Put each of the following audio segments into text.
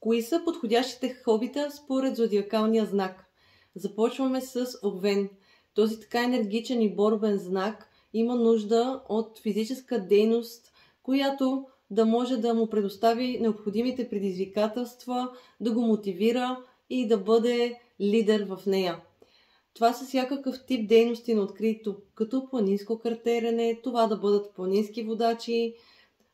Кои са подходящите хобита според зодиакалния знак? Започваме с Овен. Този така енергичен и борбен знак има нужда от физическа дейност, която да може да му предостави необходимите предизвикателства, да го мотивира и да бъде лидер в нея. Това са всякакъв тип дейности на открито, като планинско картерене, това да бъдат планински водачи,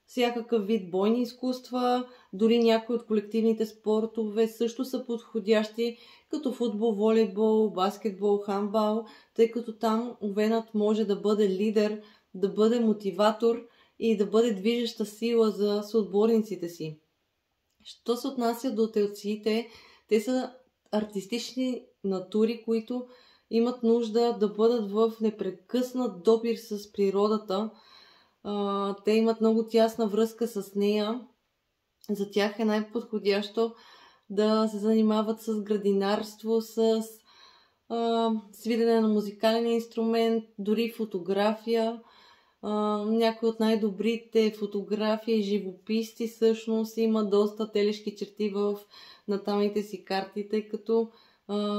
всякакъв вид бойни изкуства, дори някои от колективните спортове също са подходящи, като футбол, волейбол, баскетбол, хандбал, тъй като там овенът може да бъде лидер, да бъде мотиватор и да бъде движеща сила за съотборниците си. Що се отнася до телците, те са артистични натури, които имат нужда да бъдат в непрекъснат допир с природата. Те имат много тясна връзка с нея. За тях е най-подходящо да се занимават с градинарство, с свирене на музикален инструмент, дори фотография. Някои от най-добрите фотографии и живописци всъщност има доста телешки черти в наталните си карти, тъй като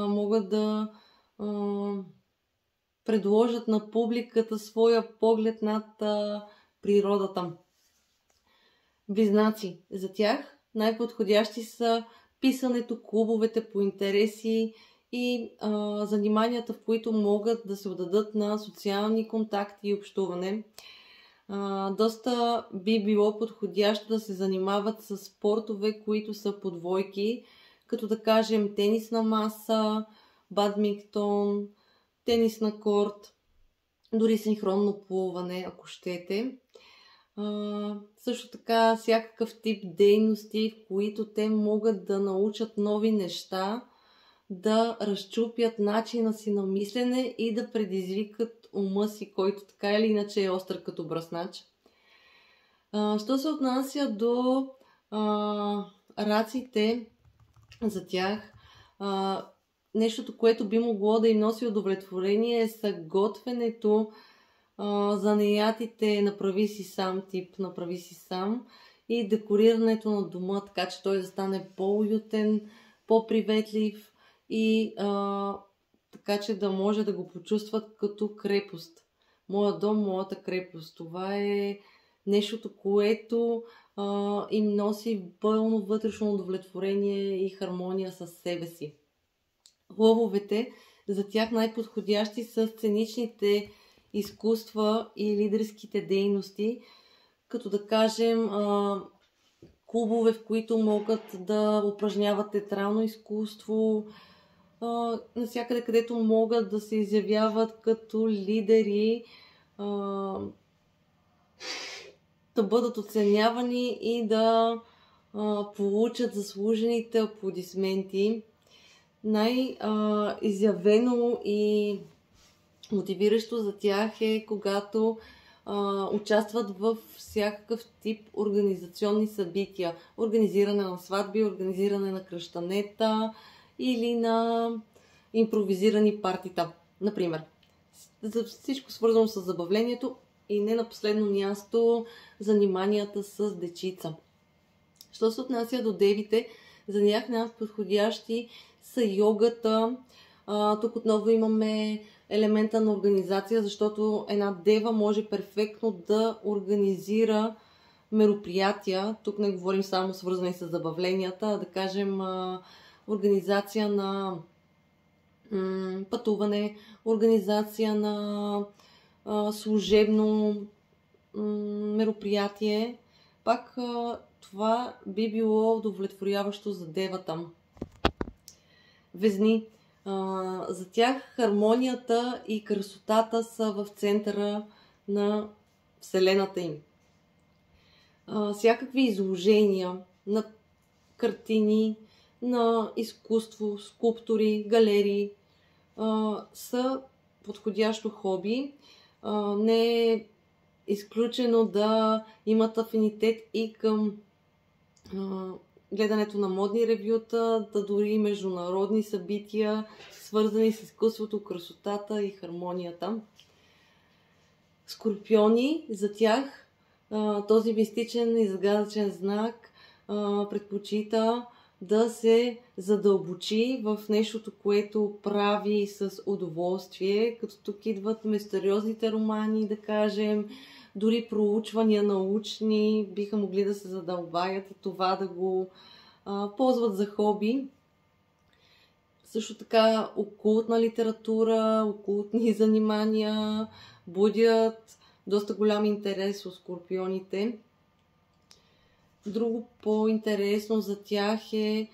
могат да предложат на публиката своя поглед над природата. Близнаци. За тях най-подходящи са писането, клубовете по интереси и заниманията, в които могат да се отдадат на социални контакти и общуване. Доста би било подходящо да се занимават с спортове, които са по двойки, като да кажем тенис на маса, бадминтон, тенис на корт, дори синхронно плуване, ако щете. Също така всякакъв тип дейности, в които те могат да научат нови неща, да разчупят начина си на мислене и да предизвикат ума си, който така или иначе е остър като бръснач. Що се отнася до раците, за тях нещото, което би могло да им носи удовлетворение, са готвенето, занаятите направи си сам тип, направи си сам и декорирането на дома, така че той да стане по-уютен, по-приветлив и така че да може да го почувстват като крепост. Моя дом, моята крепост. Това е нещото, което им носи пълно вътрешно удовлетворение и хармония със себе си. Лъвовете, за тях най-подходящи са сценичните изкуства и лидерските дейности, като да кажем клубове, в които могат да упражняват театрално изкуство, навсякъде, където могат да се изявяват като лидери, да бъдат оценявани и да получат заслужените аплодисменти. Най-изявено и мотивиращо за тях е когато участват в всякакъв тип организационни събития. Организиране на сватби, организиране на кръщанета или на импровизирани партита, например. За всичко свързано с забавлението и не на последно място заниманията с дечица. Що се отнася до девите, за тях най-подходящи са йогата. Тук отново имаме елемента на организация, защото една дева може перфектно да организира мероприятия. Тук не говорим само свързани с забавленията, а да кажем организация на пътуване, организация на служебно мероприятие. Пак това би било удовлетворяващо за девата. Везни. За тях хармонията и красотата са в центъра на Вселената им. Всякакви изложения на картини, на изкуство, скулптури, галерии са подходящо хоби. Не е изключено да имат афинитет и към гледането на модни ревюта, да дори международни събития, свързани с изкуството, красотата и хармонията. Скорпиони, за тях този мистичен и загадъчен знак предпочита да се задълбочи в нещото, което прави с удоволствие, като тук идват мистериозните романи, да кажем, дори проучвания научни биха могли да се задълбаят и това да го ползват за хоби. Също така окултна литература, окултни занимания будят доста голям интерес у скорпионите. Друго по-интересно за тях е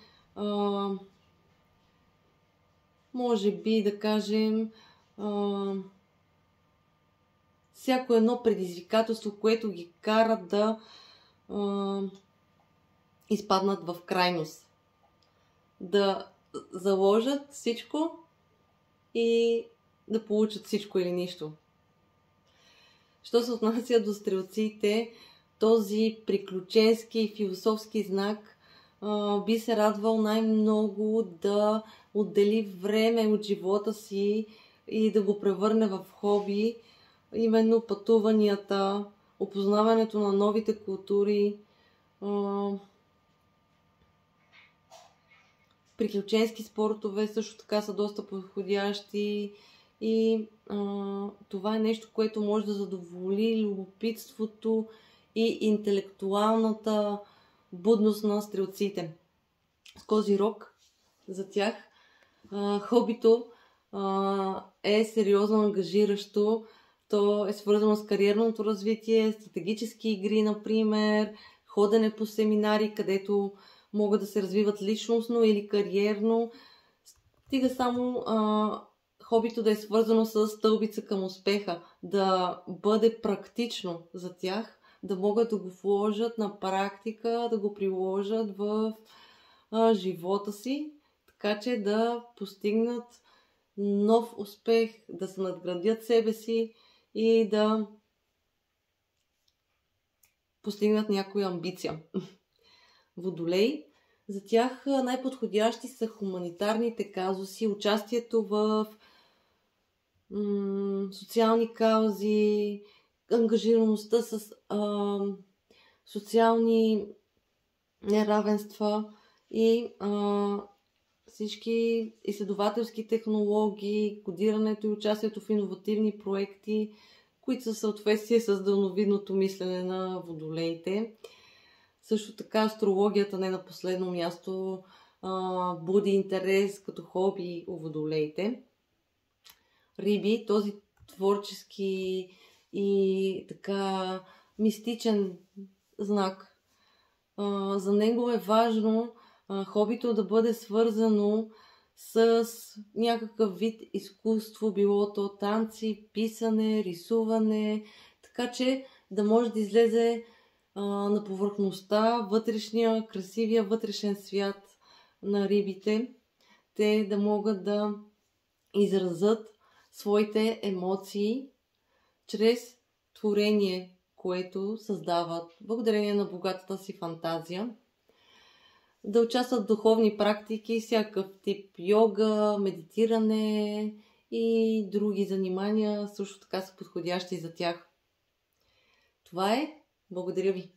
може би да кажем всяко едно предизвикателство, което ги кара да изпаднат в крайност. Да заложат всичко и да получат всичко или нищо. Що се отнася до стрелците, този приключенски и философски знак би се радвал най-много да отдели време от живота си и да го превърне в хоби, именно пътуванията, опознаването на новите култури, приключенски спортове също така са доста подходящи и това е нещо, което може да задоволи любопитството и интелектуалната будност на стрелците. С Козирог за тях хобито е сериозно ангажиращо. То е свързано с кариерното развитие, стратегически игри, например, ходене по семинари, където могат да се развиват личностно или кариерно. Стига само хобито да е свързано с стълбица към успеха, да бъде практично за тях, да могат да го вложат на практика, да го приложат в живота си, така че да постигнат нов успех, да се надградят себе си и да постигнат някоя амбиция. Водолей. За тях най-подходящи са хуманитарните казуси, участието в социални каузи, ангажираността с социални неравенства и всички изследователски технологии, кодирането и участието в иновативни проекти, които са в съответствие с дълновидното мислене на водолеите. Също така астрологията не на последно място буди интерес като хоби у водолеите. Риби, този творчески и така мистичен знак. За него е важно хобито да бъде свързано с някакъв вид изкуство, било то танци, писане, рисуване, така че да може да излезе на повърхността вътрешния, красивия вътрешен свят на рибите, те да могат да изразят своите емоции чрез творение, което създават благодарение на богатата си фантазия. Да участват в духовни практики, всякакъв тип йога, медитиране и други занимания също така са подходящи за тях. Това е. Благодаря ви!